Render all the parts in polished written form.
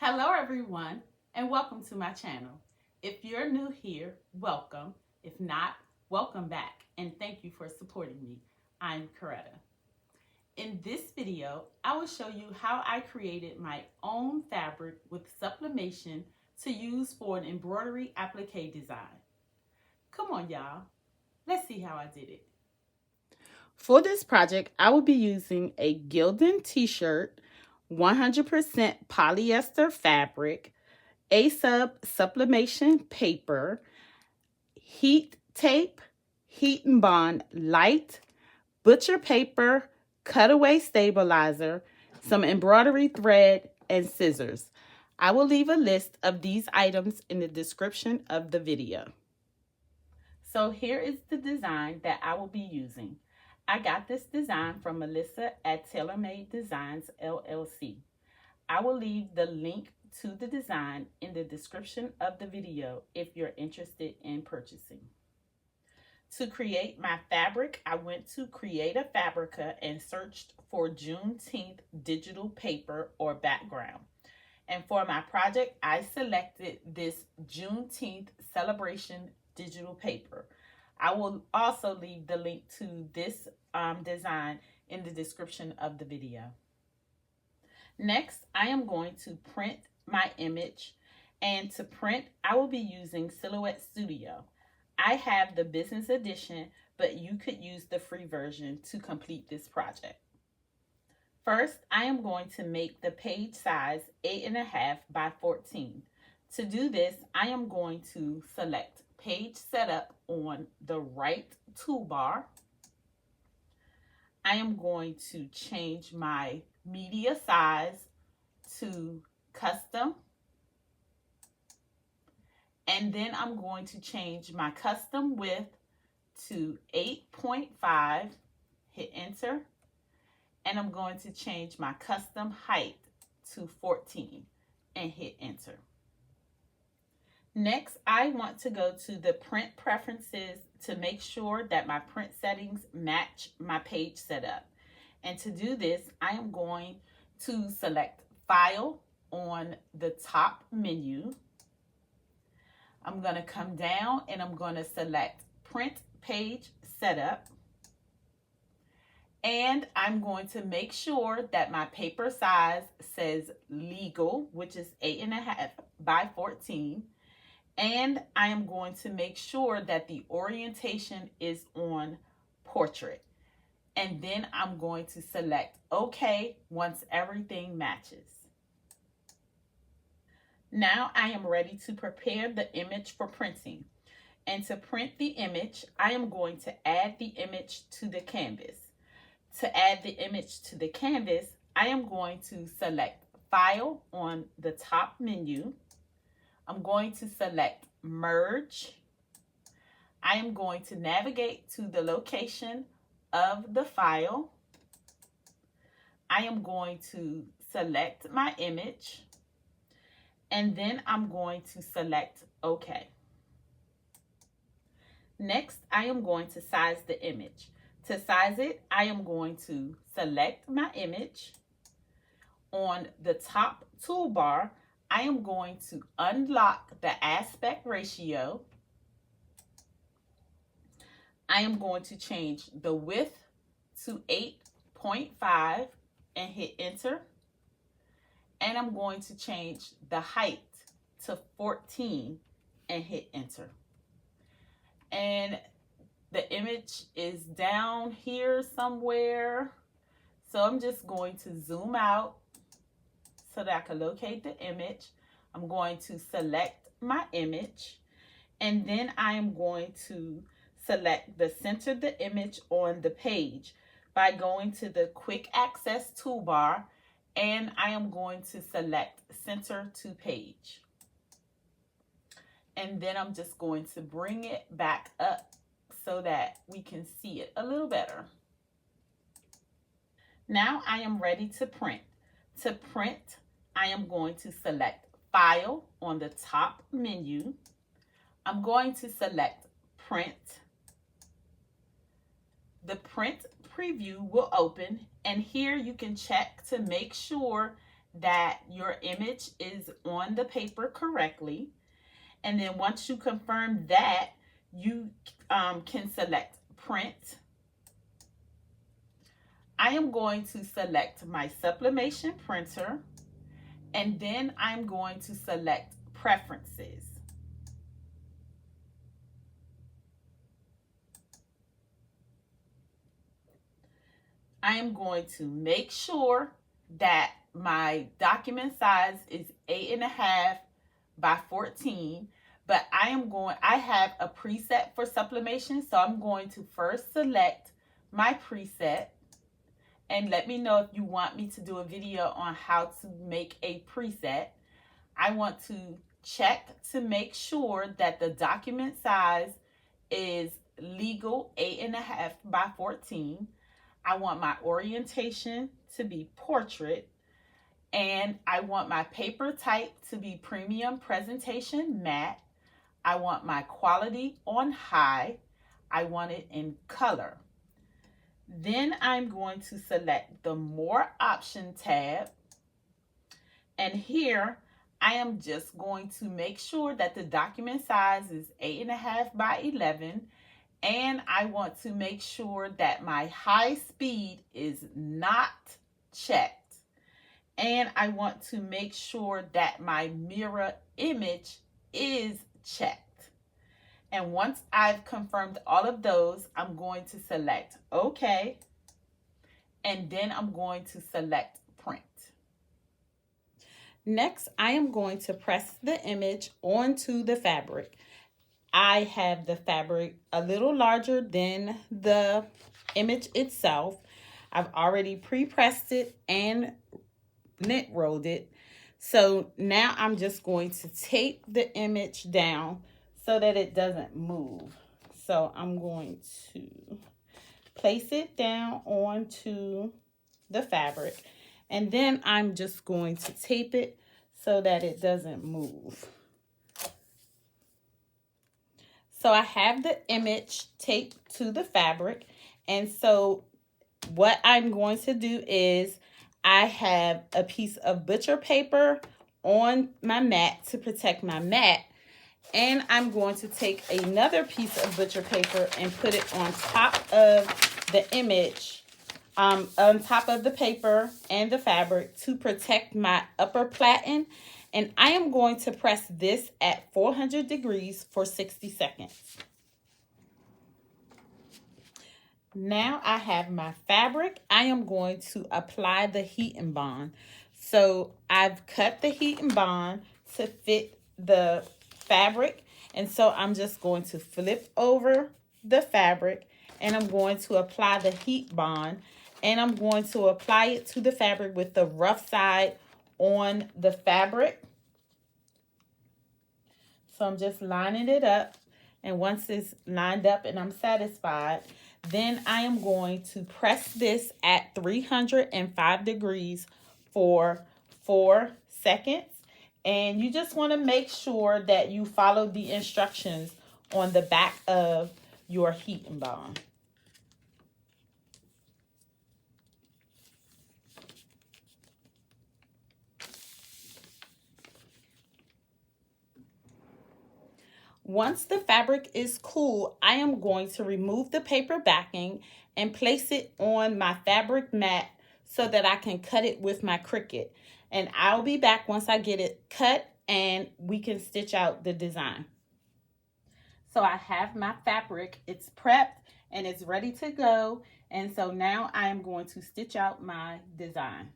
Hello everyone and welcome to my channel. If you're new here, welcome. If not, welcome back and thank you for supporting me. I'm Coretta. In this video, I will show you how I created my own fabric with sublimation to use for an embroidery applique design. Come on y'all, let's see how I did it. For this project, I will be using a Gildan t-shirt, 100% polyester fabric, sublimation paper, heat tape, heat and bond light, butcher paper, cutaway stabilizer, some embroidery thread, and scissors. I will leave a list of these items in the description of the video. So here is the design that I will be using. I got this design from Melissa at TaylorMade Designs LLC. I will leave the link to the design in the description of the video if you're interested in purchasing. To create my fabric, I went to Create a Fabrica and searched for Juneteenth digital paper or background. And for my project, I selected this Juneteenth celebration digital paper. I will also leave the link to this design in the description of the video. Next, I am going to print my image, and to print, I will be using Silhouette Studio. I have the business edition, but you could use the free version to complete this project. First, I am going to make the page size 8.5 by 14. To do this, I am going to select Page Setup on the right toolbar. I am going to change my media size to custom. And then I'm going to change my custom width to 8.5, hit enter. And I'm going to change my custom height to 14 and hit enter. Next, I want to go to the print preferences to make sure that my print settings match my page setup. And to do this, I am going to select File on the top menu. I'm going to come down and I'm going to select Print Page Setup. And I'm going to make sure that my paper size says legal, which is 8.5 by 14. And I am going to make sure that the orientation is on portrait. And then I'm going to select OK once everything matches. Now I am ready to prepare the image for printing. And to print the image, I am going to add the image to the canvas. To add the image to the canvas, I am going to select File on the top menu. I'm going to select Merge. I am going to navigate to the location of the file. I am going to select my image. And then I'm going to select OK. Next, I am going to size the image. To size it, I am going to select my image. On the top toolbar, I am going to unlock the aspect ratio. I am going to change the width to 8.5 and hit enter. And I'm going to change the height to 14 and hit enter. And the image is down here somewhere. So I'm just going to zoom out so that I can locate the image. I'm going to select my image, and then I am going to select the center of the image on the page by going to the quick access toolbar, and I am going to select center to page. And then I'm just going to bring it back up so that we can see it a little better. Now I am ready to print. To print, I am going to select File on the top menu. I'm going to select Print. The print preview will open, and here you can check to make sure that your image is on the paper correctly. And then once you confirm that, you can select print. I am going to select my sublimation printer, and then I'm going to select preferences. I am going to make sure that my document size is 8.5 by 14, but I have a preset for sublimation, so I'm going to first select my preset. And let me know if you want me to do a video on how to make a preset. I want to check to make sure that the document size is legal 8.5 by 14. I want my orientation to be portrait, and I want my paper type to be premium presentation matte. I want my quality on high. I want it in color. Then I'm going to select the More Option tab. And here, I am just going to make sure that the document size is 8.5 by 11. And I want to make sure that my high speed is not checked. And I want to make sure that my mirror image is checked. And once I've confirmed all of those, I'm going to select OK. And then I'm going to select print. Next, I am going to press the image onto the fabric. I have the fabric a little larger than the image itself. I've already pre-pressed it and knit rolled it. So now I'm just going to tape the image down so that it doesn't move. So I'm going to place it down onto the fabric, and then I'm just going to tape it so that it doesn't move. So I have the image taped to the fabric, and so what I'm going to do is I have a piece of butcher paper on my mat to protect my mat, and I'm going to take another piece of butcher paper and put it on top of the image, on top of the paper and the fabric to protect my upper platen. And I am going to press this at 400 degrees for 60 seconds. Now I have my fabric. I am going to apply the heat and bond. So I've cut the heat and bond to fit the fabric. And so I'm just going to flip over the fabric, and I'm going to apply the heat bond, and I'm going to apply it to the fabric with the rough side on the fabric. So I'm just lining it up, and once it's lined up and I'm satisfied, then I am going to press this at 305 degrees for 4 seconds. And you just want to make sure that you follow the instructions on the back of your heat and bond. Once the fabric is cool, I am going to remove the paper backing and place it on my fabric mat so that I can cut it with my Cricut. And I'll be back once I get it cut and we can stitch out the design. So I have my fabric, it's prepped and it's ready to go. And so now I am going to stitch out my design.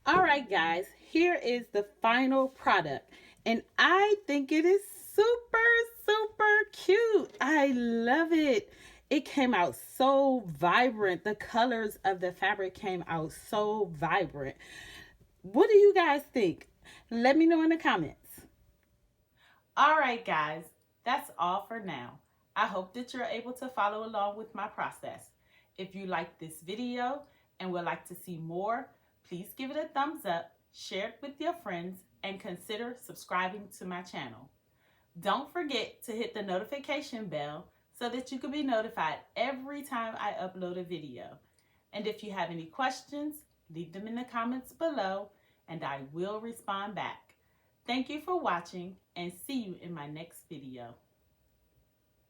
All right, guys, here is the final product. And I think it is super, super cute. I love it. it came out so vibrant. The colors of the fabric came out so vibrant. What do you guys think? Let me know in the comments. All right, guys, that's all for now. I hope that you're able to follow along with my process. If you like this video and would like to see more, please give it a thumbs up, share it with your friends, and consider subscribing to my channel. Don't forget to hit the notification bell so that you can be notified every time I upload a video. And if you have any questions, leave them in the comments below and I will respond back. Thank you for watching and see you in my next video.